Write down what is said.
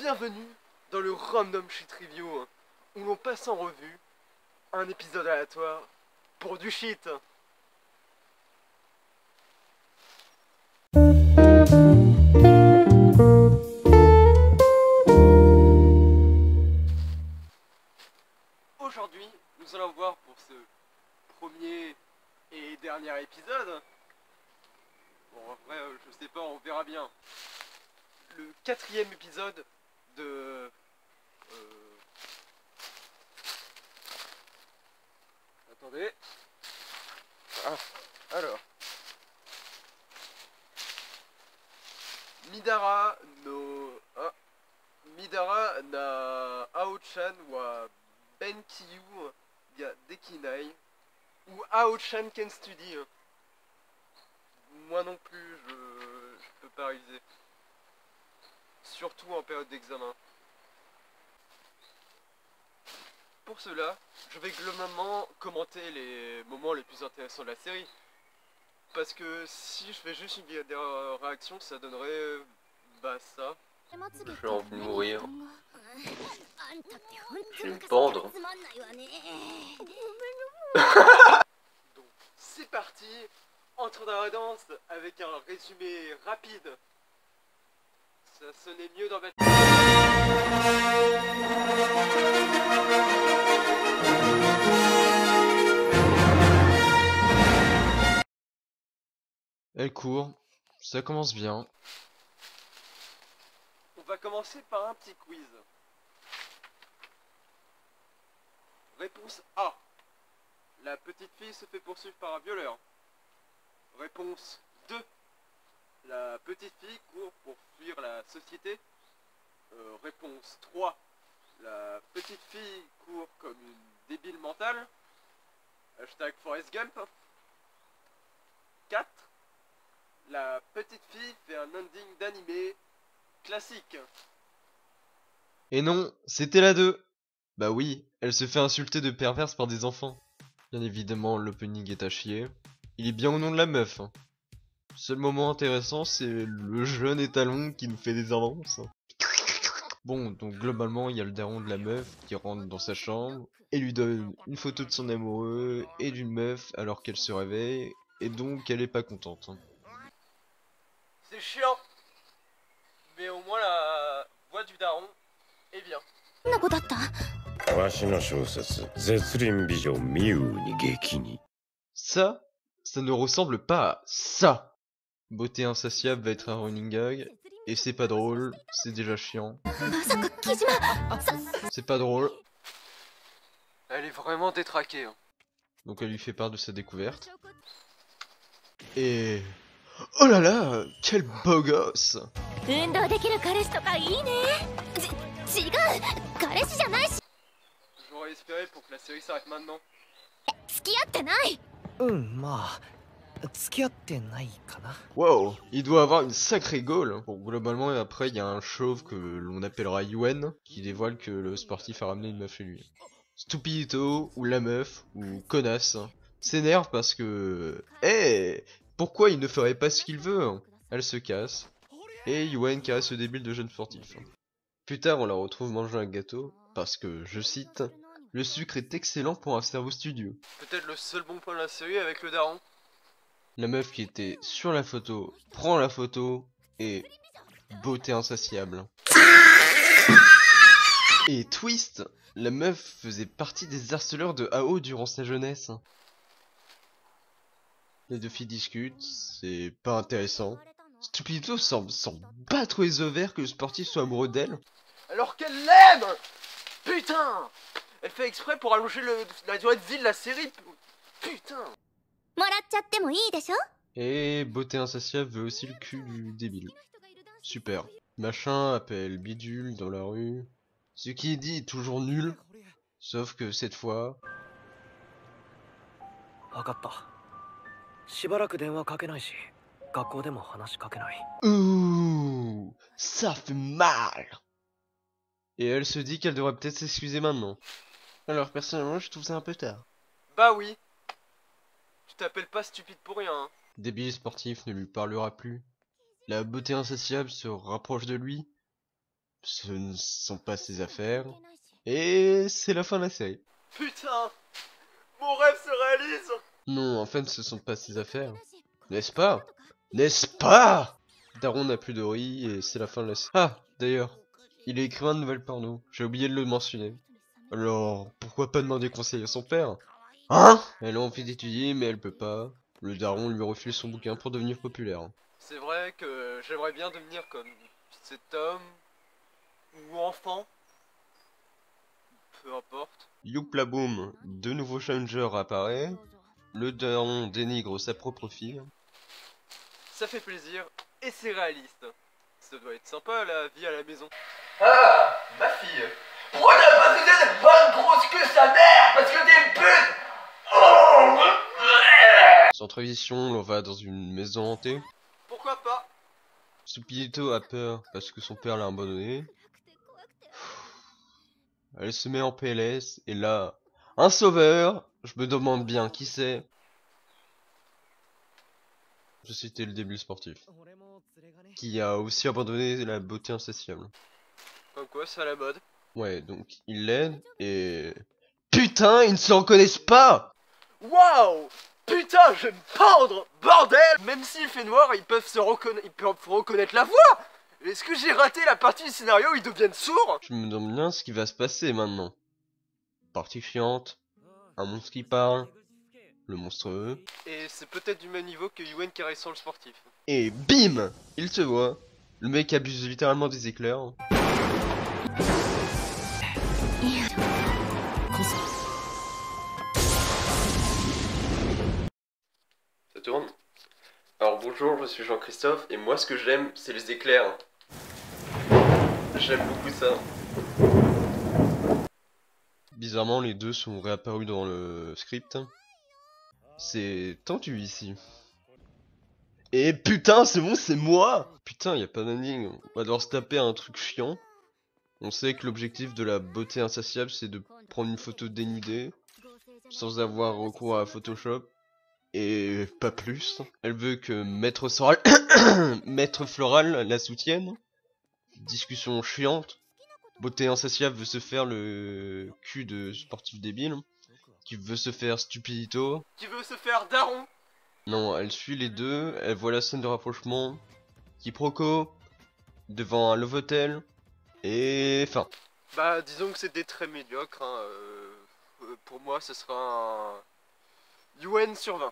Bienvenue dans le Random Shit Review, où l'on passe en revue un épisode aléatoire pour du shit. Aujourd'hui, nous allons voir pour ce premier et dernier épisode, bon en vrai je sais pas, on verra bien, le 4e épisode de... Attendez. Ah, alors. Midara na Ao-chan wa Benkiyu ya Dekinai ou Ao-chan Ken Study. Moi non plus, je peux pas réaliser. Surtout en période d'examen. Pour cela, je vais globalement commenter les moments les plus intéressants de la série. Parce que si je fais juste une vidéo de réaction, ça donnerait... bah ça. J'ai envie de mourir. Je vais me pendre. Donc c'est parti, entre dans la danse avec un résumé rapide. Ça sonnait mieux dans ma tête. Elle court, ça commence bien. On va commencer par un petit quiz. Réponse A. La petite fille se fait poursuivre par un violeur. Réponse 2. La petite fille court pour fuir la société. Réponse 3. La petite fille court comme une débile mentale. Hashtag Forrest Gump. 4. La petite fille fait un ending d'animé classique. Et non, c'était la 2. Bah oui, elle se fait insulter de perverse par des enfants. Bien évidemment, l'opening est à chier. Il est bien au nom de la meuf. Seul moment intéressant, c'est le jeune étalon qui nous fait des avances. Bon, donc globalement, il y a le daron de la meuf qui rentre dans sa chambre et lui donne une photo de son amoureux et d'une meuf alors qu'elle se réveille, et donc elle est pas contente. C'est chiant, mais au moins la voix du daron est bien. Ça ne ressemble pas à ça. Beauté insatiable va être un running gag, et c'est pas drôle, c'est déjà chiant. C'est pas drôle. Elle est vraiment détraquée. Hein. Donc elle lui fait part de sa découverte. Et... oh là là, quel beau gosse! J'aurais espéré pour que la série s'arrête maintenant. Wow, il doit avoir une sacrée gaule. Bon, globalement, et après, il y a un chauve que l'on appellera Yuen, qui dévoile que le sportif a ramené une meuf chez lui. Stupidito, ou la meuf, ou connasse, s'énerve parce que... eh, pourquoi il ne ferait pas ce qu'il veut? Elle se casse, et Yuen caresse ce débile de jeune sportif. Plus tard, on la retrouve manger un gâteau, parce que, je cite, « Le sucre est excellent pour un cerveau studieux ». Peut-être le seul bon point de la série avec le daron. La meuf qui était sur la photo prend la photo et beauté insatiable. Et twist, la meuf faisait partie des harceleurs de AO durant sa jeunesse. Les deux filles discutent, c'est pas intéressant. Stupidito semble s'en battre les ovaires que le sportif soit amoureux d'elle. Alors qu'elle l'aime! Putain! Elle fait exprès pour allonger la durée de vie de la série. Putain! Et beauté insatiable veut aussi le cul du débile. Super. Machin appelle bidule dans la rue. Ce qui est dit est toujours nul. Sauf que cette fois... ouh, ça fait mal. Et elle se dit qu'elle devrait peut-être s'excuser maintenant. Alors personnellement je trouve ça un peu tard. Bah oui. Tu t'appelles pas stupide pour rien. Hein. Débile sportif ne lui parlera plus. La beauté insatiable se rapproche de lui. ce ne sont pas ses affaires. Et c'est la fin de la série. Putain, mon rêve se réalise. Non, en fait, ce sont pas ses affaires. N'est-ce pas? N'est-ce pas? Daron n'a plus de riz et c'est la fin de la série. Ah, d'ailleurs, il est écrivain de nouvelles porno. J'ai oublié de le mentionner. Alors, pourquoi pas demander conseil à son père? Hein? Elle a envie d'étudier, mais elle peut pas. Le daron lui refuse son bouquin pour devenir populaire. C'est vrai que j'aimerais bien devenir comme cet homme ou enfant. Peu importe. Youpla boum, de nouveaux challengers apparaissent. Le daron dénigre sa propre fille. Ça fait plaisir et c'est réaliste. Ça doit être sympa la vie à la maison. Ah, ma fille. Pourquoi t'as pas fait d'être bonne grosse que sa mère? Parce que t'es une pute. Oh. Sans transition, l'on va dans une maison hantée. Pourquoi pas? Stupidito a peur parce que son père l'a abandonné. Elle se met en PLS et là, un sauveur. Je me demande bien qui c'est. Je citais le début sportif. Qui a aussi abandonné la beauté insatiable. Comme quoi, c'est à la mode. Ouais, donc il l'aide et... Putain, ils ne se reconnaissent pas! Waouh! Putain, je vais me pendre! Bordel! Même s'il fait noir, ils peuvent reconnaître la voix! Est-ce que j'ai raté la partie du scénario où ils deviennent sourds? Je me demande bien ce qui va se passer maintenant. Partie chiante, un monstre qui parle, le monstrueux, Et c'est peut-être du même niveau que Yuen caressant le sportif. et bim! Il se voit. Le mec abuse littéralement des éclairs. Ça tourne? Alors bonjour, je suis Jean-Christophe et moi ce que j'aime c'est les éclairs. J'aime beaucoup ça. Bizarrement, les deux sont réapparus dans le script. C'est tendu ici. Et putain, c'est bon, c'est moi! Putain, y a pas d'ending. On va devoir se taper un truc chiant. On sait que l'objectif de la beauté insatiable, c'est de prendre une photo dénudée, sans avoir recours à Photoshop, et pas plus. Elle veut que Maître Floral, Maître Floral la soutienne. Discussion chiante. Beauté insatiable veut se faire le cul de sportif débile, qui veut se faire Stupidito. Tu veux se faire daron? Non, elle suit les deux, elle voit la scène de rapprochement, quiproquo, devant un love hotel, et fin. Bah disons que c'était très médiocre, hein. Pour moi ce sera un Yuen sur 20.